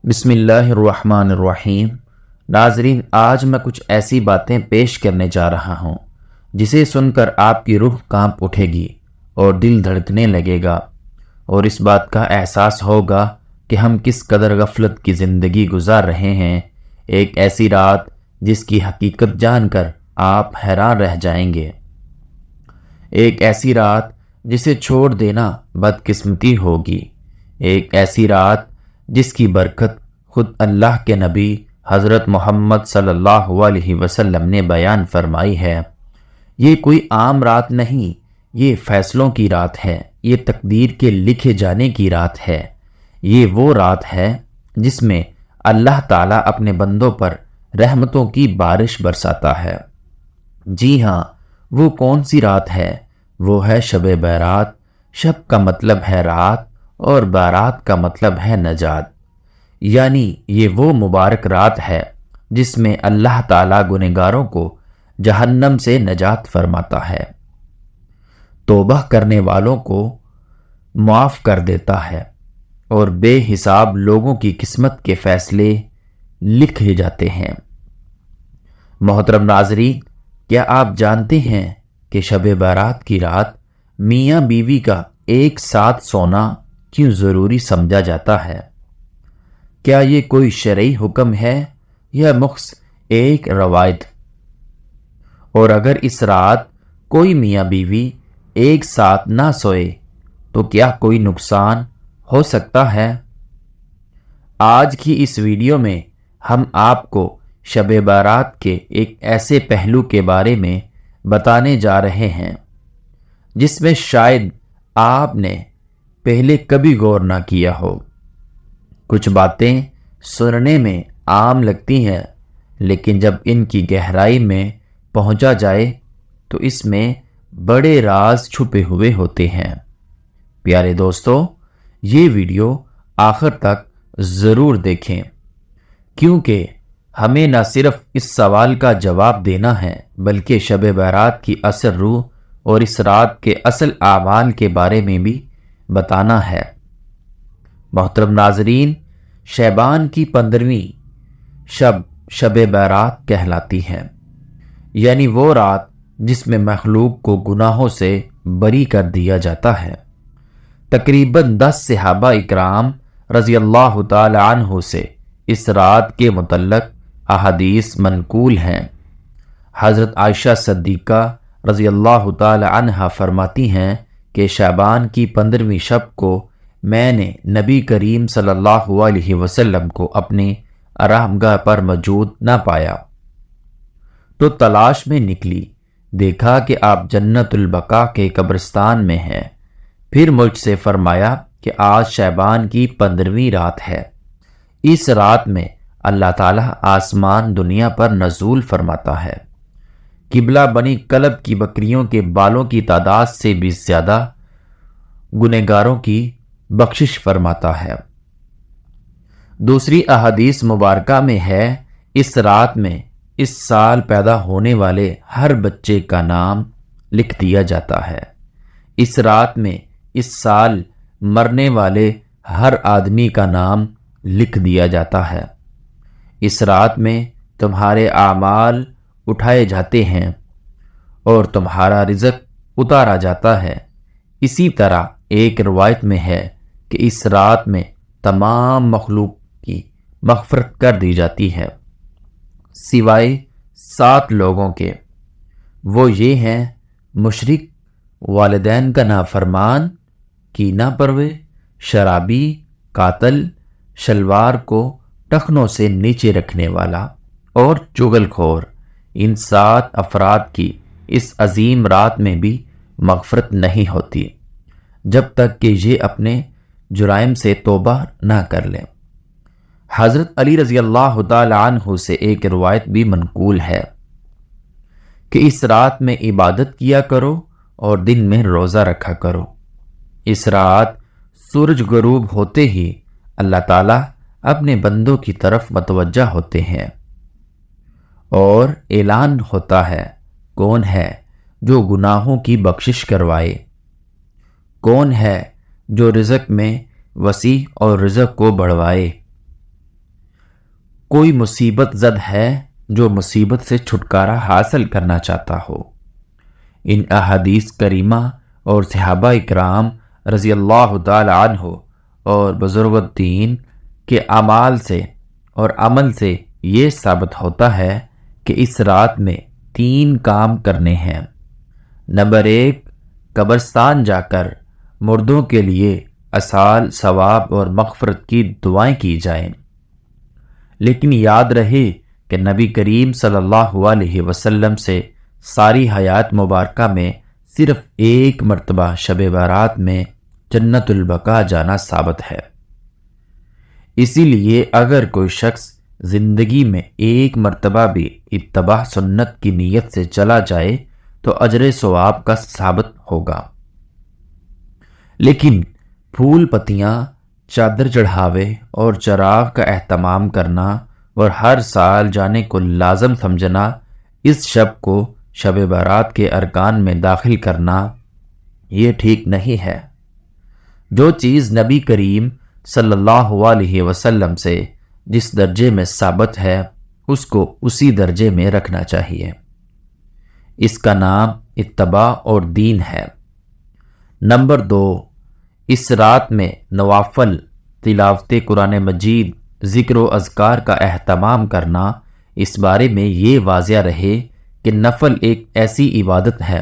بسم اللہ الرحمن الرحیم۔ ناظرین، آج میں کچھ ایسی باتیں پیش کرنے جا رہا ہوں جسے سن کر آپ کی روح کانپ اٹھے گی اور دل دھڑکنے لگے گا، اور اس بات کا احساس ہوگا کہ ہم کس قدر غفلت کی زندگی گزار رہے ہیں۔ ایک ایسی رات جس کی حقیقت جان کر آپ حیران رہ جائیں گے، ایک ایسی رات جسے چھوڑ دینا بدقسمتی ہوگی، ایک ایسی رات جس کی برکت خود اللہ کے نبی حضرت محمد صلی اللہ علیہ وسلم نے بیان فرمائی ہے۔ یہ کوئی عام رات نہیں، یہ فیصلوں کی رات ہے، یہ تقدیر کے لکھے جانے کی رات ہے۔ یہ وہ رات ہے جس میں اللہ تعالیٰ اپنے بندوں پر رحمتوں کی بارش برساتا ہے۔ جی ہاں، وہ کون سی رات ہے؟ وہ ہے شب برات۔ شب کا مطلب ہے رات اور بارات کا مطلب ہے نجات، یعنی یہ وہ مبارک رات ہے جس میں اللہ تعالیٰ گنہگاروں کو جہنم سے نجات فرماتا ہے، توبہ کرنے والوں کو معاف کر دیتا ہے، اور بے حساب لوگوں کی قسمت کے فیصلے لکھے جاتے ہیں۔ محترم ناظرین، کیا آپ جانتے ہیں کہ شب بارات کی رات میاں بیوی کا ایک ساتھ سونا کیوں ضروری سمجھا جاتا ہے؟ کیا یہ کوئی شرعی حکم ہے یا مخص ایک روایت؟ اور اگر اس رات کوئی میاں بیوی ایک ساتھ نہ سوئے تو کیا کوئی نقصان ہو سکتا ہے؟ آج کی اس ویڈیو میں ہم آپ کو شب بارات کے ایک ایسے پہلو کے بارے میں بتانے جا رہے ہیں جس میں شاید آپ نے پہلے کبھی غور نہ کیا ہو۔ کچھ باتیں سننے میں عام لگتی ہیں، لیکن جب ان کی گہرائی میں پہنچا جائے تو اس میں بڑے راز چھپے ہوئے ہوتے ہیں۔ پیارے دوستو، یہ ویڈیو آخر تک ضرور دیکھیں، کیونکہ ہمیں نہ صرف اس سوال کا جواب دینا ہے بلکہ شب بارات کی اصل روح اور اس رات کے اصل اعمال کے بارے میں بھی بتانا ہے۔ محترم ناظرین، شعبان کی 15ویں شب بارات کہلاتی ہے، یعنی وہ رات جس میں مخلوق کو گناہوں سے بری کر دیا جاتا ہے۔ تقریباً 10 صحابہ اکرام رضی اللہ تعالی عنہ سے اس رات کے متعلق احادیث منقول ہیں۔ حضرت عائشہ صدیقہ رضی اللہ تعالی عنہا فرماتی ہیں کہ شعبان کی 15ویں شب کو میں نے نبی کریم صلی اللہ علیہ وسلم کو اپنے آرامگاہ پر موجود نہ پایا، تو تلاش میں نکلی، دیکھا کہ آپ جنت البقاء کے قبرستان میں ہیں۔ پھر مجھ سے فرمایا کہ آج شعبان کی 15ویں رات ہے۔ اس رات میں اللہ تعالیٰ آسمان دنیا پر نزول فرماتا ہے، قبلہ بنی کلب کی بکریوں کے بالوں کی تعداد سے بھی زیادہ گنہگاروں کی بخشش فرماتا ہے۔ دوسری احادیث مبارکہ میں ہے، اس رات میں اس سال پیدا ہونے والے ہر بچے کا نام لکھ دیا جاتا ہے۔ اس رات میں اس سال مرنے والے ہر آدمی کا نام لکھ دیا جاتا ہے۔ اس رات میں تمہارے اعمال اٹھائے جاتے ہیں اور تمہارا رزق اتارا جاتا ہے۔ اسی طرح ایک روایت میں ہے کہ اس رات میں تمام مخلوق کی مغفرت کر دی جاتی ہے سوائے 7 لوگوں کے۔ وہ یہ ہیں: مشرک، والدین کا نافرمان، کینہ پرور، شرابی، قاتل، شلوار کو ٹخنوں سے نیچے رکھنے والا اور چغل خور۔ ان 7 افراد کی اس عظیم رات میں بھی مغفرت نہیں ہوتی جب تک کہ یہ اپنے جرائم سے توبہ نہ کر لیں۔ حضرت علی رضی اللہ تعالی عنہ سے ایک روایت بھی منقول ہے کہ اس رات میں عبادت کیا کرو اور دن میں روزہ رکھا کرو۔ اس رات سورج غروب ہوتے ہی اللہ تعالیٰ اپنے بندوں کی طرف متوجہ ہوتے ہیں اور اعلان ہوتا ہے، کون ہے جو گناہوں کی بخشش کروائے؟ کون ہے جو رزق میں وسیع اور رزق کو بڑھوائے؟ کوئی مصیبت زد ہے جو مصیبت سے چھٹکارا حاصل کرنا چاہتا ہو۔ ان احادیث کریمہ اور صحابہ اکرام رضی اللہ تعالی عنہ اور بزرگ الدین کے اعمال سے اور عمل سے یہ ثابت ہوتا ہے کہ اس رات میں 3 کام کرنے ہیں۔ نمبر 1، قبرستان جا کر مردوں کے لیے اصال ثواب اور مغفرت کی دعائیں کی جائیں، لیکن یاد رہے کہ نبی کریم صلی اللہ علیہ وسلم سے ساری حیات مبارکہ میں صرف 1 مرتبہ شب بارات میں جنت البقاء جانا ثابت ہے۔ اسی لیے اگر کوئی شخص زندگی میں 1 مرتبہ بھی اتباع سنت کی نیت سے چلا جائے تو اجر ثواب کا ثابت ہوگا۔ لیکن پھول پتیاں، چادر چڑھاوے اور چراغ کا اہتمام کرنا اور ہر سال جانے کو لازم سمجھنا، اس شب کو شب بارات کے ارکان میں داخل کرنا، یہ ٹھیک نہیں ہے۔ جو چیز نبی کریم صلی اللہ علیہ وسلم سے جس درجے میں ثابت ہے اس کو اسی درجے میں رکھنا چاہیے۔ اس کا نام اتباع اور دین ہے۔ نمبر 2، اس رات میں نوافل، تلاوت قرآن مجید، ذکر و اذکار کا اہتمام کرنا۔ اس بارے میں یہ واضح رہے کہ نفل ایک ایسی عبادت ہے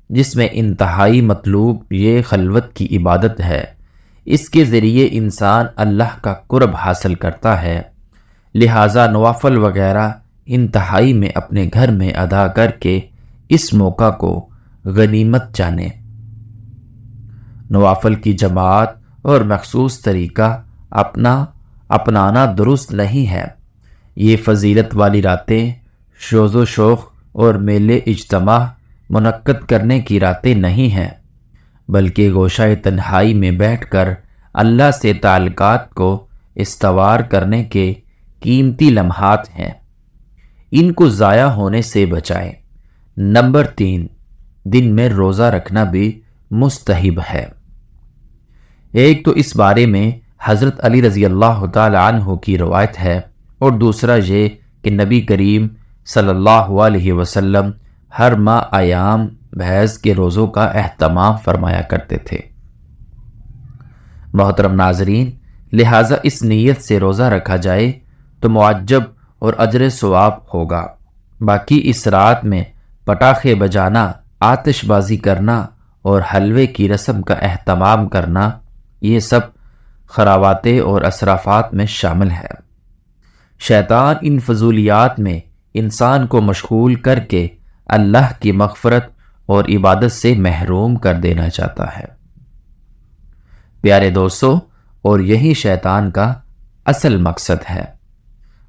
جس میں انتہائی مطلوب یہ خلوت کی عبادت ہے۔ اس کے ذریعے انسان اللہ کا قرب حاصل کرتا ہے، لہٰذا نوافل وغیرہ انتہائی میں اپنے گھر میں ادا کر کے اس موقع کو غنیمت جانیں۔ نوافل کی جماعت اور مخصوص طریقہ اپنانا درست نہیں ہے۔ یہ فضیلت والی راتیں شوز و شوق اور میلے اجتماع منعقد کرنے کی راتیں نہیں ہیں، بلکہ گوشہ تنہائی میں بیٹھ کر اللہ سے تعلقات کو استوار کرنے کے قیمتی لمحات ہیں۔ ان کو ضائع ہونے سے بچائیں۔ نمبر 3، دن میں روزہ رکھنا بھی مستحب ہے۔ ایک تو اس بارے میں حضرت علی رضی اللہ تعالی عنہ کی روایت ہے، اور دوسرا یہ کہ نبی کریم صلی اللہ علیہ وسلم ہر ماہ ایام بھیز کے روزوں کا اہتمام فرمایا کرتے تھے۔ محترم ناظرین، لہٰذا اس نیت سے روزہ رکھا جائے تو معجب اور اجر ثواب ہوگا۔ باقی اس رات میں پٹاخے بجانا، آتش بازی کرنا اور حلوے کی رسم کا اہتمام کرنا، یہ سب خرابات اور اسرافات میں شامل ہے۔ شیطان ان فضولیات میں انسان کو مشغول کر کے اللہ کی مغفرت اور عبادت سے محروم کر دینا چاہتا ہے۔ پیارے دوستو، اور یہی شیطان کا اصل مقصد ہے۔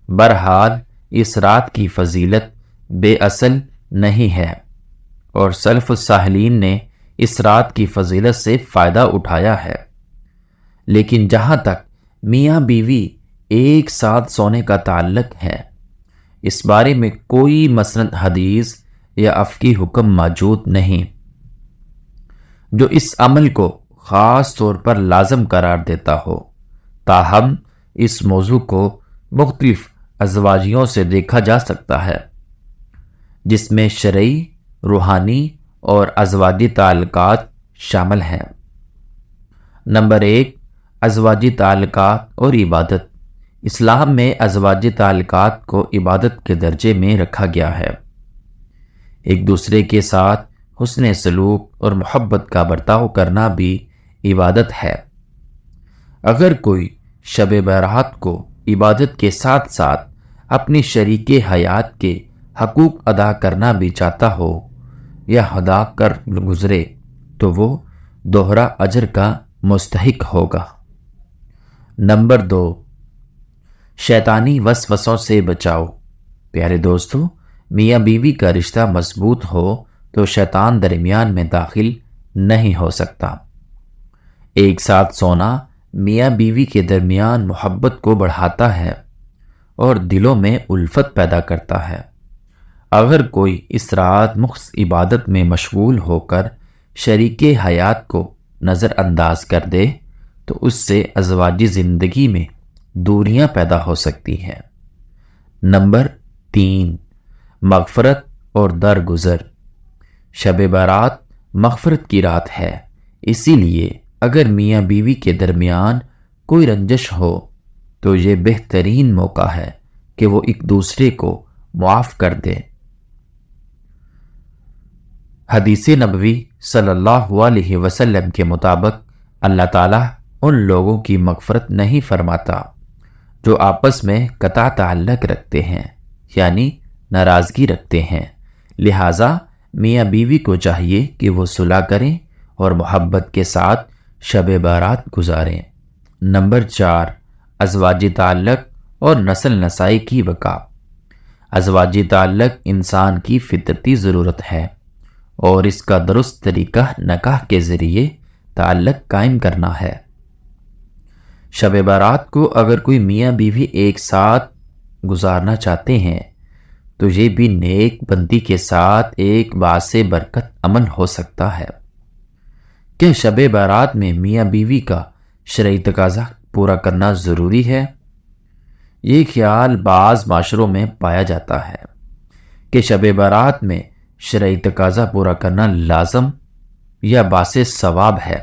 بہرحال اس رات کی فضیلت بے اصل نہیں ہے، اور سلف الصالحین نے اس رات کی فضیلت سے فائدہ اٹھایا ہے۔ لیکن جہاں تک میاں بیوی ایک ساتھ سونے کا تعلق ہے، اس بارے میں کوئی مسند حدیث یا افقی حکم موجود نہیں جو اس عمل کو خاص طور پر لازم قرار دیتا ہو۔ تاہم اس موضوع کو مختلف ازواجیوں سے دیکھا جا سکتا ہے، جس میں شرعی، روحانی اور ازواجی تعلقات شامل ہیں۔ نمبر 1، ازواجی تعلقات اور عبادت۔ اسلام میں ازواجی تعلقات کو عبادت کے درجے میں رکھا گیا ہے۔ ایک دوسرے کے ساتھ حسن سلوک اور محبت کا برتاؤ کرنا بھی عبادت ہے۔ اگر کوئی شب بارات کو عبادت کے ساتھ ساتھ اپنی شریک حیات کے حقوق ادا کرنا بھی چاہتا ہو یا ادا کر گزرے تو وہ دوہرا اجر کا مستحق ہوگا۔ نمبر 2، شیطانی وسوسوں سے بچاؤ۔ پیارے دوستو، میاں بیوی کا رشتہ مضبوط ہو تو شیطان درمیان میں داخل نہیں ہو سکتا۔ ایک ساتھ سونا میاں بیوی کے درمیان محبت کو بڑھاتا ہے اور دلوں میں الفت پیدا کرتا ہے۔ اگر کوئی اس رات مخصوص عبادت میں مشغول ہو کر شریک حیات کو نظر انداز کر دے تو اس سے ازواجی زندگی میں دوریاں پیدا ہو سکتی ہیں۔ نمبر 3، مغفرت اور درگزر۔ شب بارات مغفرت کی رات ہے، اسی لیے اگر میاں بیوی کے درمیان کوئی رنجش ہو تو یہ بہترین موقع ہے کہ وہ ایک دوسرے کو معاف کر دیں۔ حدیث نبوی صلی اللہ علیہ وسلم کے مطابق اللہ تعالیٰ ان لوگوں کی مغفرت نہیں فرماتا جو آپس میں قطع تعلق رکھتے ہیں، یعنی ناراضگی رکھتے ہیں۔ لہٰذا میاں بیوی کو چاہیے کہ وہ صلح کریں اور محبت کے ساتھ شب بارات گزاریں۔ نمبر 4، ازواجی تعلق اور نسل نسائی کی بقا۔ ازواجی تعلق انسان کی فطرتی ضرورت ہے اور اس کا درست طریقہ نکاح کے ذریعے تعلق قائم کرنا ہے۔ شب بارات کو اگر کوئی میاں بیوی ایک ساتھ گزارنا چاہتے ہیں تو یہ بھی نیک بندی کے ساتھ ایک باعث برکت عمل ہو سکتا ہے۔ کہ شب بارات میں میاں بیوی کا شرعی تقاضا پورا کرنا ضروری ہے؟ یہ خیال بعض معاشروں میں پایا جاتا ہے کہ شب بارات میں شرعی تقاضا پورا کرنا لازم یا باعث ثواب ہے،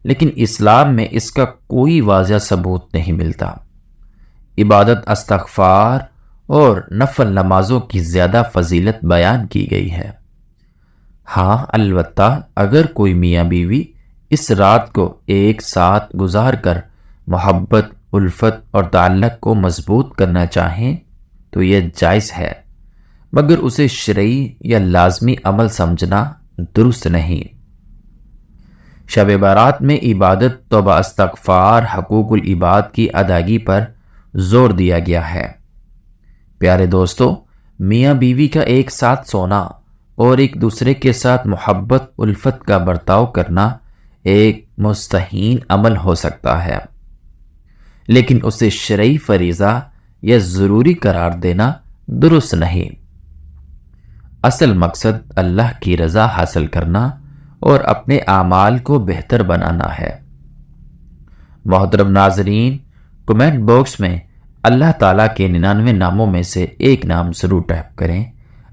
لیکن اسلام میں اس کا کوئی واضح ثبوت نہیں ملتا۔ عبادت، استغفار اور نفل نمازوں کی زیادہ فضیلت بیان کی گئی ہے۔ ہاں، البتہ اگر کوئی میاں بیوی اس رات کو ایک ساتھ گزار کر محبت، الفت اور تعلق کو مضبوط کرنا چاہیں تو یہ جائز ہے، مگر اسے شرعی یا لازمی عمل سمجھنا درست نہیں۔ شب بارات میں عبادت، توبہ، استغفار، حقوق العباد کی ادائیگی پر زور دیا گیا ہے۔ پیارے دوستو، میاں بیوی کا ایک ساتھ سونا اور ایک دوسرے کے ساتھ محبت، الفت کا برتاؤ کرنا ایک مستحین عمل ہو سکتا ہے، لیکن اسے شرعی فریضہ یا ضروری قرار دینا درست نہیں۔ اصل مقصد اللہ کی رضا حاصل کرنا اور اپنے اعمال کو بہتر بنانا ہے۔ محترم ناظرین، کمنٹ باکس میں اللہ تعالیٰ کے 99 ناموں میں سے ایک نام ضرور ٹائپ کریں۔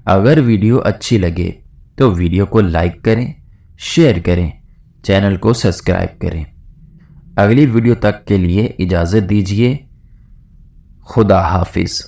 اگر ویڈیو اچھی لگے تو ویڈیو کو لائک کریں، شیئر کریں، چینل کو سبسکرائب کریں۔ اگلی ویڈیو تک کے لیے اجازت دیجیے۔ خدا حافظ۔